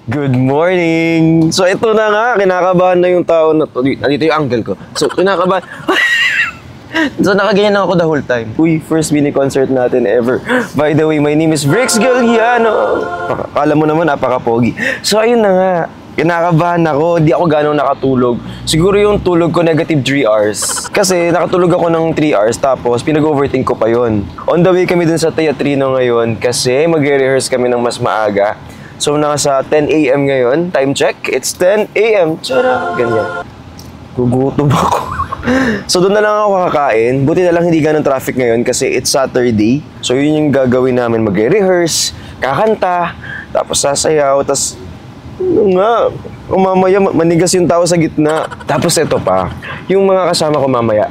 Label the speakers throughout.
Speaker 1: Good morning! So ito na nga, kinakabahan na yung tao na to. Nandito yung uncle ko. So kinakabahan. So nakaganyan lang ako the whole time. Uy, first mini concert natin ever. By the way, my name is Brix Galliano. Kala mo naman, napaka-pogi. So ayun na nga, kinakabahan ako. Di ako ganong nakatulog. Siguro yung tulog ko negative 3 hours. Kasi nakatulog ako ng 3 hours tapos pinag-overthink ko pa yon. On the way kami dun sa Teatrino ngayon kasi magre-rehearse kami ng mas maaga. So nasa 10 AM ngayon, time check, it's 10 AM. Tara, ganyan. Gugutom ako. So doon na lang ako kakain. Buti na lang hindi ganun traffic ngayon kasi it's Saturday. So yun yung gagawin namin, magre-rehearse, kakanta, tapos sasayaw, tapos nga, mamaya manigas yung tao sa gitna. Tapos ito pa, yung mga kasama ko mamaya,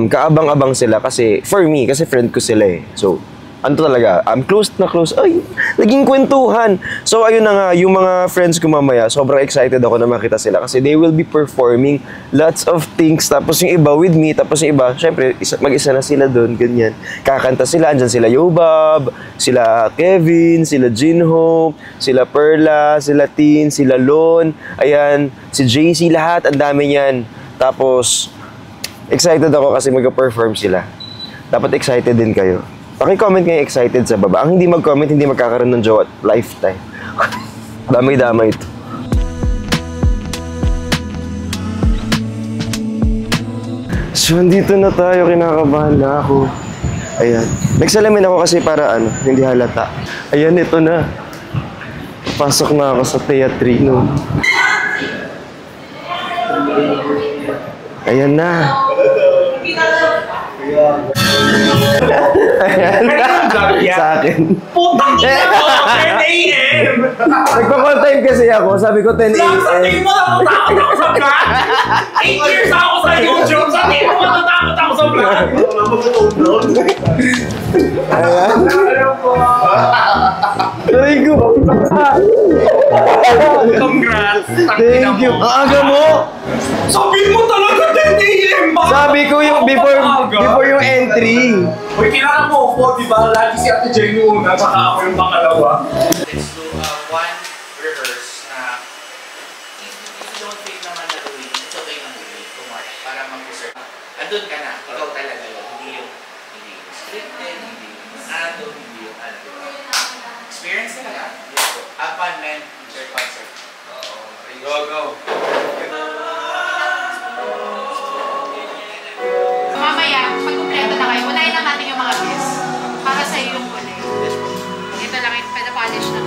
Speaker 1: kaabang-abang sila kasi, for me, kasi friend ko sila eh. So, ano talaga, I'm close na close. Ay, naging kwentuhan. So, ayun na nga, yung mga friends ko mamaya, sobrang excited ako na makita sila kasi they will be performing lots of things. Tapos yung iba with me, tapos yung iba, syempre, mag-isa na sila doon, ganyan. Kakanta sila, andyan sila Yobab, sila Kevin, sila Jinho, sila Perla, sila Tin, sila Lon, ayan, si JC, lahat, ang dami niyan. Tapos, excited ako kasi mag-perform sila. Dapat excited din kayo. Paki-comment kayo excited sa baba. Ang hindi mag-comment, hindi magkakaroon ng jowa at lifetime. Damay-damay ito. So, andito na tayo. Kinakabahan na ako. Ayan. Nagsalamin ako kasi para hindi halata. Ayan, ito na. Pasok na ako sa Teatrino. Ayan na. Ayan. Sa akin.
Speaker 2: Putang ina mo! 10 AM!
Speaker 1: Nagpa-call time kasi ako. Sabi ko 10 AM.
Speaker 2: Sa tingin mo natatakot ako sa vlog? 8 years ako sa YouTube. Sa tingin mo natatakot ako sa vlog?
Speaker 1: Ayan. Thank you.
Speaker 2: Congrats!
Speaker 1: Thank you. Ang aga mo.
Speaker 2: Sabi mo talaga 10 AM!
Speaker 1: Sabi ko yung before yung entry.
Speaker 2: Uy, kilala mo ako, di ba? Lagi si Ate Jenny una, tsaka ako yung pangalawa.
Speaker 3: Let's do one rehearse na if you don't feel naman na gawin, it's okay lang gawin, kumart, para mag-preserve. Andun ka na, ikaw talaga yun, hindi yung scripted, hindi yung hindi yung experience talaga. Have fun, man. Enjoy concert.
Speaker 2: Go!
Speaker 4: Mamaya, pag kumpleto na kayo, unahin lang natin yung mga guests. Para sa iyo yung kulay. Ito lang, pinapolish lang.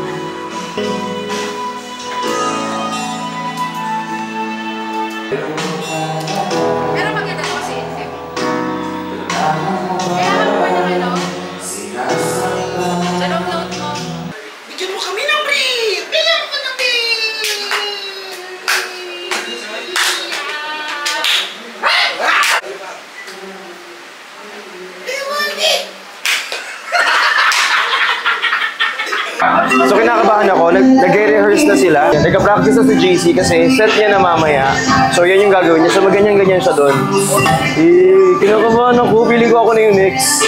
Speaker 4: Pero maganda to kasi itim. Kaya ako pa ng sa long note mo.
Speaker 2: Bigyan mo kami ng brief! Bigyan mo ng brief!
Speaker 1: So kinakabahan ako, nag-rehearse na sila. Nagka-practice na si JC kasi set niya na mamaya. So yan yung gagawin niya. So maganyan-ganyan siya doon. Kinakabahan ako, feeling ko ako na yung next.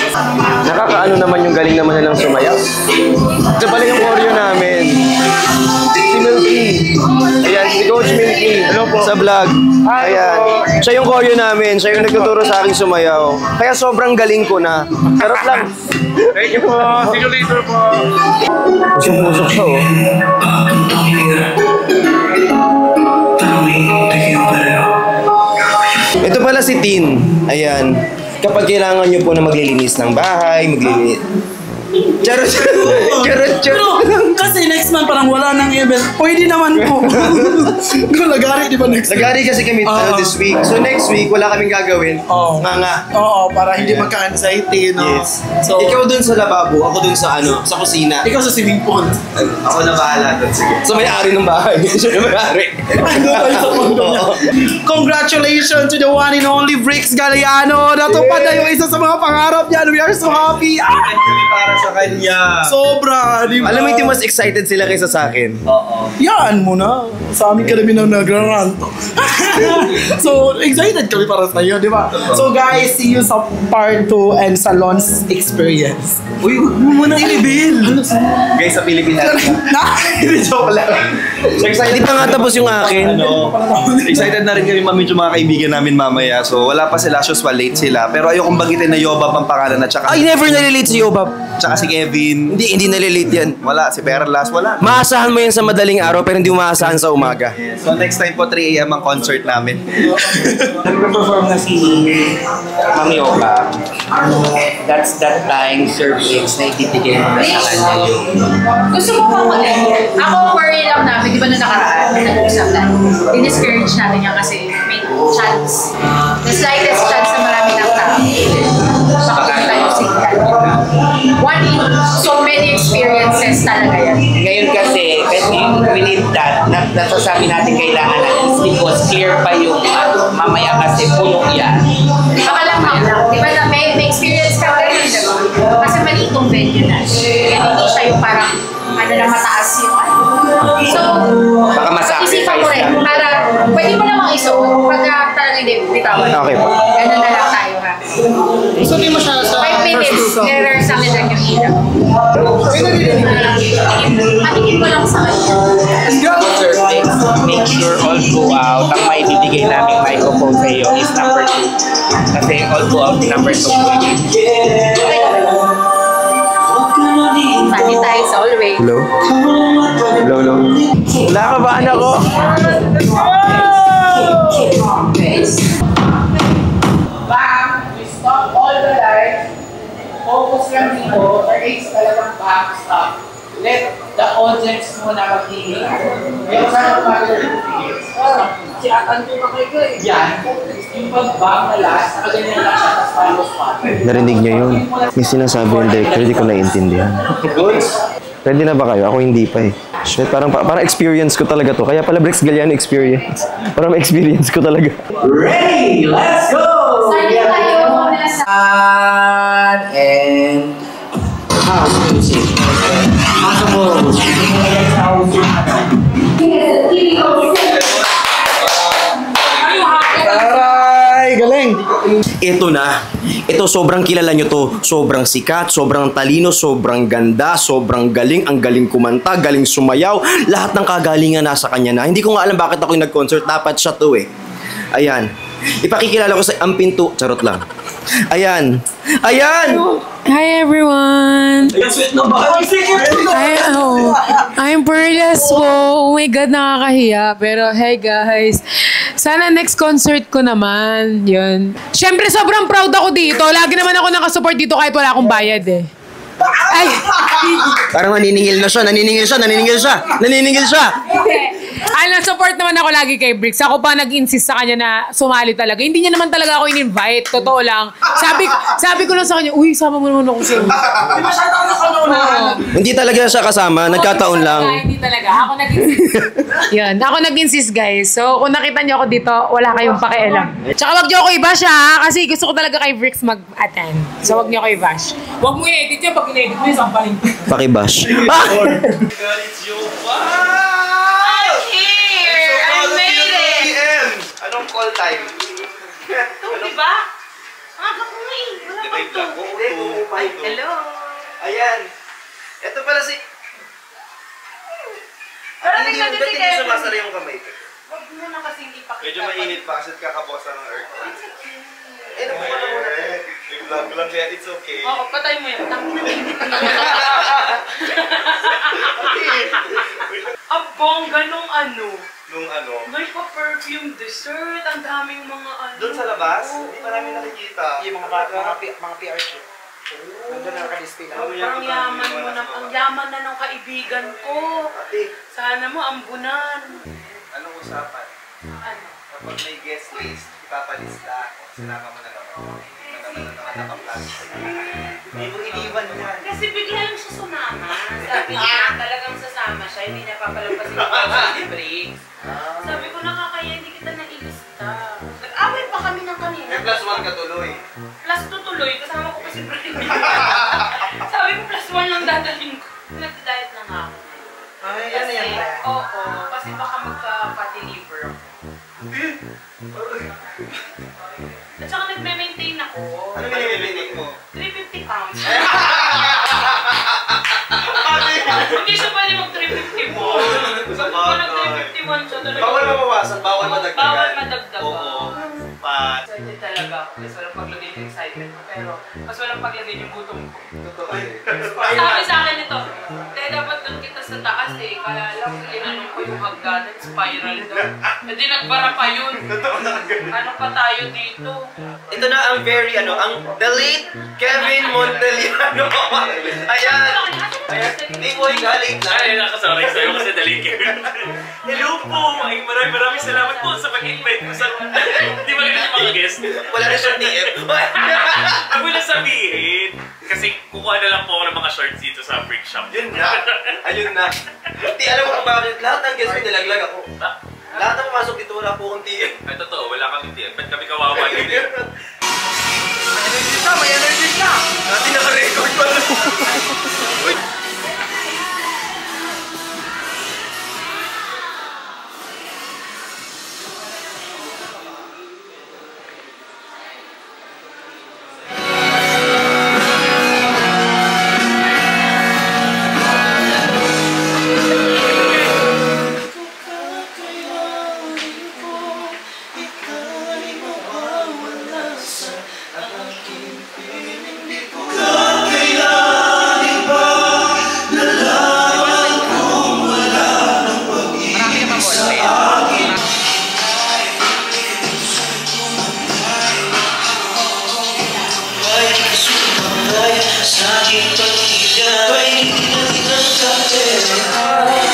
Speaker 1: Nakakaano naman yung galing naman nilang sumayaw. Ito pala yung choreo namin. Si Milky. Ayan, si Coach Milky. Hello po. Sa vlog. Ayan. Siya yung choreo namin. Siya yung nagtuturo sa akin sumayaw. Kaya sobrang galing ko na. Sarap lang.
Speaker 2: Thank you po! See you later po!
Speaker 1: Pusok-pusok siya, oh. Ito pala si Tin. Ayan. Kapag kailangan nyo po na maglilinis ng bahay, maglilinis... Charot!
Speaker 5: Kasi next month parang wala nang event. Pwede naman po. Lagari, di ba next week?
Speaker 1: Lagari kasi kami this week. So next week, wala kaming gagawin. Nga.
Speaker 5: Oo, para hindi magka-anxiety, no?
Speaker 1: Yes.
Speaker 5: So,
Speaker 1: ikaw dun sa lababo, ako dun sa sa kusina.
Speaker 5: ikaw sa swimming pool.
Speaker 1: Ako na bahala dun, sige. So may-ari ng bahay. Siya na may-ari.
Speaker 5: Ano tayo sa mundo niya? Congratulations to the one and only Brix Galliano. Natupad na yung isa sa mga pangarap niya. We are so happy.
Speaker 1: Para sa kanya.
Speaker 2: Yeah.
Speaker 5: Sobra, di ba?
Speaker 1: Alam mo, hindi mas excited sila kaysa sa akin.
Speaker 5: Yan mo na. Sa amin kami na nagraranto. So, excited kami para sa iyo, di ba? So guys, see you sa part 2 and salons experience.
Speaker 1: Uy, huwag mo muna i-reveal. Guys, sa Pilipinas.
Speaker 5: Joke lang.
Speaker 1: Hindi pa nga tapos yung akin.
Speaker 2: Excited na rin kami mamit yung mga kaibigan namin mamaya. So wala pa sila, usual late sila. Pero ayokong bagitin na Yobab ang pangalan at saka...
Speaker 1: I never nalilate si Yobab.
Speaker 2: Tsaka si Kevin.
Speaker 1: Hindi nalilate yan.
Speaker 2: Wala, si Perlas, wala.
Speaker 1: Maasahan mo yan sa madaling araw pero hindi mo maasahan sa umaga.
Speaker 2: So next time po, 3 AM ang concert namin.
Speaker 3: Nagpe-perform na si Mami Oka. That's that time, Sir Briggs, na itibigay mo na sa kanya yung...
Speaker 4: Gusto mo bang mag-end? Ako, worry lang namin, di ba na nakaraan, nag-uusap na. Di-discourage natin yan kasi may chance. The slightest chance na marami ng tao. Makakita yung signal. One in so many experiences talaga yan.
Speaker 3: Ngayon kasi we need that. Nasasabi natin kailangan natin because clear pa yung mamaya kasi puno yan.
Speaker 4: Baka lang lang. Di ba na may experience ka rin yun, di ba? Kasi malitong venue na. Kaya hindi siya yung parang ano na mataas yung ano. So,
Speaker 3: Baka masacrifice
Speaker 4: isipan ko rin.
Speaker 3: ka.
Speaker 4: Para, pwede mo namang isuot. Pagka talaga hindi, bitawan.
Speaker 1: Okay po.
Speaker 4: Ganun na lang tayo ha.
Speaker 5: So, di mo siya sa
Speaker 4: 5 minutes, there sa amin lang yung ilaw. Patingin ko lang sa kanya.
Speaker 3: Sir Briggs, make sure all go out. Ang maibibigay namin microphone sa iyo is number 2. Kasi all go out number 2.
Speaker 4: Sanitize always.
Speaker 1: Hello? Hello? Nakakabahan ako.
Speaker 3: Bam! We stop all the lights. Focus lang dito. Erase talagang back stop. Let the audience muna magtingin. Pero sana magpapagod si Atanto na kayo eh. Yan. Yung pag-bang na last, nakaganyan lang siya sa follow spot.
Speaker 1: Narinig niyo yun. May sinasabi yung director, hindi ko naiintindihan. Ready na ba kayo? Ako hindi pa eh. Shit, parang experience ko talaga to. Kaya pala Brix Galliano experience. Parang experience ko talaga.
Speaker 3: Ready! Let's go!
Speaker 4: Sali tayo muna sa...
Speaker 3: And house music. Possible.
Speaker 5: Aray, galing.
Speaker 1: Ito na. Ito, sobrang kilala nyo to. Sobrang sikat, sobrang talino, sobrang ganda, sobrang galing. Ang galing kumanta, galing sumayaw. Lahat ng kagalingan nasa kanya na. Hindi ko nga alam bakit ako yung nag-concert. Dapat siya to eh. Ayan. Ipakikilala ko sa ang pinto. Charot lang. Ayan. Ayan!
Speaker 6: Hi everyone! I'm Perlas po. Oh my God, nakakahiya. Pero hey guys, sana next concert ko naman. Yun. Siyempre, sobrang proud ako dito. Lagi naman ako nakasupport dito kahit wala akong bayad eh. Ay!
Speaker 1: Parang naniningil na siya, naniningil siya.
Speaker 6: Support naman ako lagi kay Brix. Ako pa nag-insist sa kanya na sumali talaga. Hindi niya naman talaga ako in-invite. Totoo lang. Sabi ko lang sa kanya, uy, sama mo naman ako sa
Speaker 5: Di ba siya
Speaker 1: Hindi talaga siya kasama, nagkataon lang.
Speaker 6: Hindi talaga. Ako nag-insist. Yun. Ako nag-insist, guys. So, kung nakita niyo ako dito, wala kayong pakialam. Tsaka wag niyo ako i-bash, ha? Kasi gusto ko talaga kay Brix mag-attend. So, wag niyo ako i-bash. Wag mo i-edit yun. Pag in-edit mo yun, sampahin ko.
Speaker 1: Pakibash.
Speaker 2: Anong call time?
Speaker 4: Ito, di ba? Aga ko nga eh. Wala pa ito.
Speaker 2: Hello. Ayan. Ito pala si...
Speaker 4: Parating na din si Kevin.
Speaker 2: sumasara yung kamay ko.
Speaker 4: Huwag mo na kasing ipakita.
Speaker 2: Medyo mainit pa kasi kakabukasan ng aircon. Eh, nabuka na muna. Nag-vlog lang kaya it's okay.
Speaker 4: Oo, patay mo yan.
Speaker 6: Ang bongga nung ano.
Speaker 2: Nung ano,
Speaker 6: May pa-perfume dessert. Ang daming mga ano.
Speaker 2: doon sa labas, hindi pa namin nakikita.
Speaker 5: Yung mga PR show. Nandun na naka-display lang.
Speaker 6: Parang yaman mo na. Ang yaman na ng kaibigan ko.
Speaker 2: Ate,
Speaker 6: Sana mo ambunan.
Speaker 2: anong usapan?
Speaker 6: Ano?
Speaker 2: Kapag may guest list, ipapalista ako. Sinama mo na naman. Naman nakaplas. Hindi mo iniwan yan.
Speaker 6: Kasi bigla lang siya sumama. Sabi niya, talagang sasama siya. Hindi niya papalampasin yung si Briggs. Sabi ko, nakakaya, hindi kita nailista. Nag-away pa kami ng kanina.
Speaker 2: May plus 1 ka tuloy.
Speaker 6: Plus 2 tuloy, kasama ko pa si Briggs. Sabi ko, plus 1 lang dati
Speaker 4: dadalhin ko. Nag-diet na nga ako.
Speaker 2: Ay, yan na yan.
Speaker 4: Oo, kasi baka magka-fatty liver ako. At saka nagme-maintain ako.
Speaker 2: Ano minimimili mo?
Speaker 4: 350 pounds. Hindi siya pwede mag-351. Kung nag-351 siya talaga.
Speaker 2: Bawal mabawasan, bawal madagdagan.
Speaker 4: Bawal madagdagan.
Speaker 2: Oo. Pat.
Speaker 4: Excited talaga ako. Mas walang paglagay yung excitement ko. Pero mas walang paglagay yung gutom ko.
Speaker 2: Totoo eh.
Speaker 4: Sabi sa akin ito, dapat doon kita sa taas eh. Kaya lang, inanong ko yung hagdanan, spiral daw. Hindi nagbara pa yun.
Speaker 2: Totoo na agad.
Speaker 4: Ano pa tayo dito?
Speaker 2: Ito na ang very ang the late Kevin Monteliano. Ayan. Ayan. Hindi mo yung late lang.
Speaker 7: Ay, nakasarap sa'yo kasi dali kayo. Hello po! Ay, maraming salamat po sa pag-invite ko sa... Di ba ganun yung mga guest?
Speaker 2: Wala na siyang DM.
Speaker 7: Huwag mo na sabihin. Kasi kukuha na lang po ako ng mga shorts dito sa freak shop.
Speaker 2: Yun na. Ayun na. Hindi, alam mo kung bakit. Lahat ng guests ko nilaglag ako. Lahat na pumasok dito wala po akong TM.
Speaker 7: Ay, totoo. Wala kami TM. Ba't kami kawawa din eh?
Speaker 2: May energy ka! Dati naka-record pa na.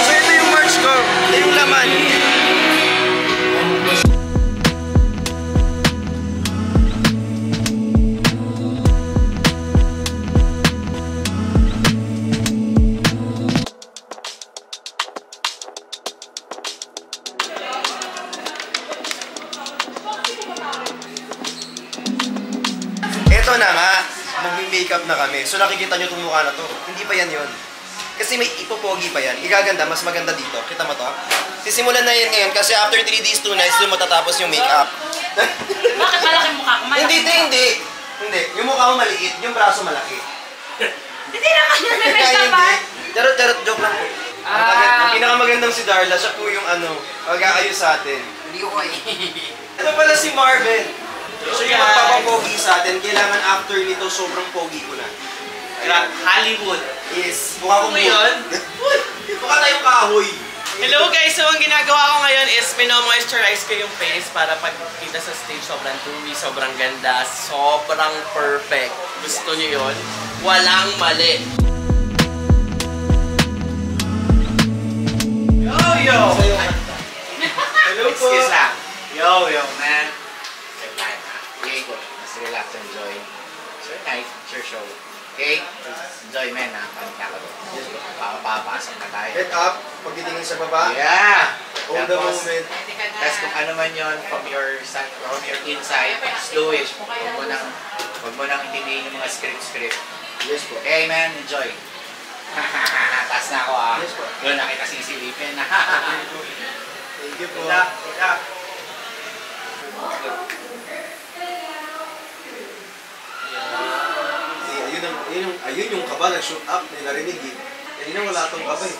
Speaker 2: So ito yung merch ko. Ito yung laman. Ito na nga, magmi-makeup na kami. So nakikita nyo itong mukha na to. Hindi pa yan yun. Kasi may ipopogi pa yan. Igaganda, mas maganda dito. Kita mo to? Sisimulan na yan ngayon kasi after 3 days, 2 nights, doon matatapos yung makeup.
Speaker 4: Bakit malaki mukha ko?
Speaker 2: Hindi. Yung mukha mo maliit, yung braso malaki.
Speaker 4: Hindi naman yun may
Speaker 2: Kaya
Speaker 4: makeup pa.
Speaker 2: Charot, joke lang po. Ang pinakamagandang si Darla, siya po yung mag-aayos sa atin.
Speaker 3: Hindi ko kaya.
Speaker 2: Ito pala si Marvin. Siya yung magpapapogi sa atin. Kailangan after nito, sobrang pogi ko na.
Speaker 3: Hollywood.
Speaker 2: Yes. Mukha ko
Speaker 3: Ano yun?
Speaker 2: Mukha tayong kahoy.
Speaker 8: Hello guys! So ang ginagawa ko ngayon is mino-moisturize ko yung face para pagkita sa stage sobrang dewy, sobrang ganda, sobrang perfect. Gusto niyo yun? Walang mali!
Speaker 3: Yo!
Speaker 2: Hello po.
Speaker 3: Excuse lang. Yo, man. Good night, ha? Okay, mas relax and enjoy. It's your night, it's your show. Okay? Enjoy, man, ha? Panik ako doon. Papapasok na tayo.
Speaker 2: Head up, pagtitingin sa baba.
Speaker 3: Yeah!
Speaker 2: Hold the moment.
Speaker 3: Tapos kung ano man yun, from your inside, just do it. Huwag mo nang intindihin yung mga script.
Speaker 2: Yes po.
Speaker 3: Okay, man, enjoy. Taas na ako, ah.
Speaker 2: Yes po.
Speaker 3: Doon na kita sisilipin.
Speaker 2: Thank you po.
Speaker 3: Good luck.
Speaker 2: Ayun yung kaba, nag-shoot up, may narinig eh. Kanina wala tong kaba eh.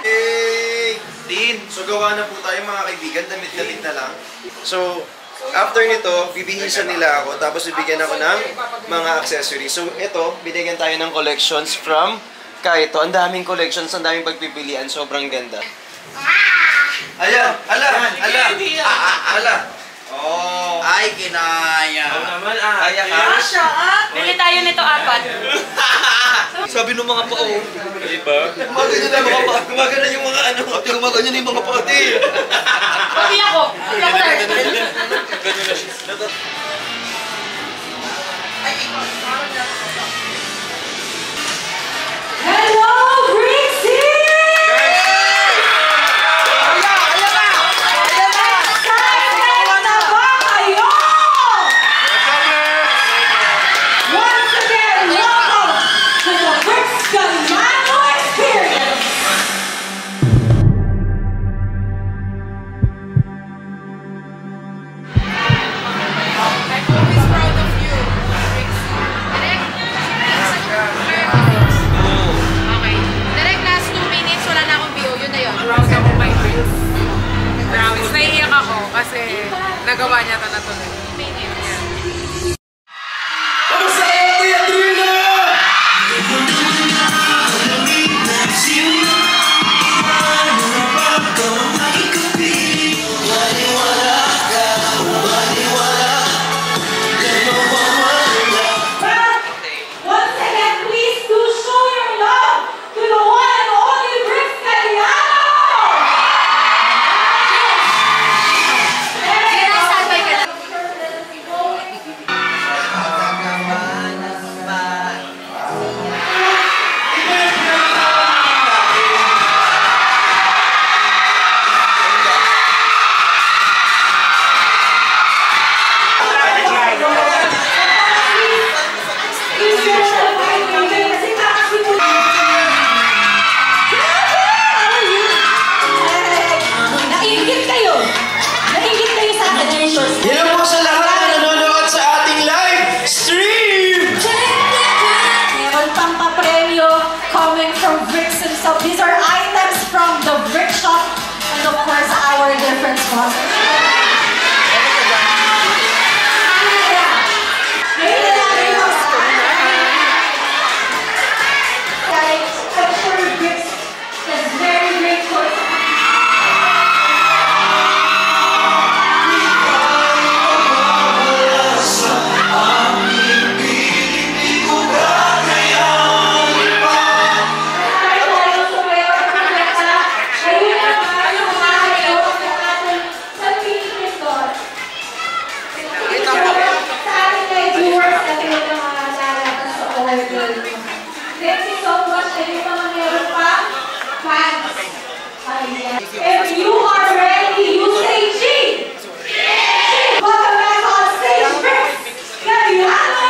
Speaker 2: Hey! Din! So gawa na po tayo mga kaibigan, damit-damit na lang. So, after nito, bibihisan nila ako, tapos bibigyan ako ng mga accessories. So ito, binigyan tayo ng collections from Kaito. Ang daming collections, ang daming pagpipilian, sobrang ganda. Ala!
Speaker 3: Oh. Ay, kinaya.
Speaker 2: naman, kaya ka.
Speaker 4: Bili tayo nito 4.
Speaker 2: Sabi ng mga pao.
Speaker 7: Diba?
Speaker 2: Gumagano na mga pao. Gumagano yung mga ano. Gumagano na yung mga pao.
Speaker 4: Pati ako.
Speaker 7: Ganun na siya.
Speaker 4: Hello, Brixie! Excited na ba kayo? Once again, welcome to the Brixie
Speaker 6: kasi nagawa niya ito na tuloy.
Speaker 9: These are items from the brick shop and of course our different sponsors. Thank you so much. If you are ready, you say G. Welcome back on stage, Bricks Galiano.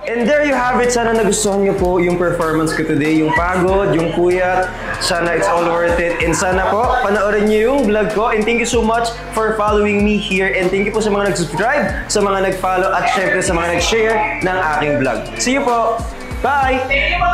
Speaker 1: And there you have it. Sana nagustuhan niyo po yung performance ko today. Yung pagod, yung puyat. Sana it's all worth it. And sana po, panoorin niyo yung vlog ko. And thank you so much for following me here. And thank you po sa mga nag-subscribe, sa mga nag-follow, at syempre sa mga nag-share ng aking vlog. See you po! Bye!
Speaker 8: Thank you po,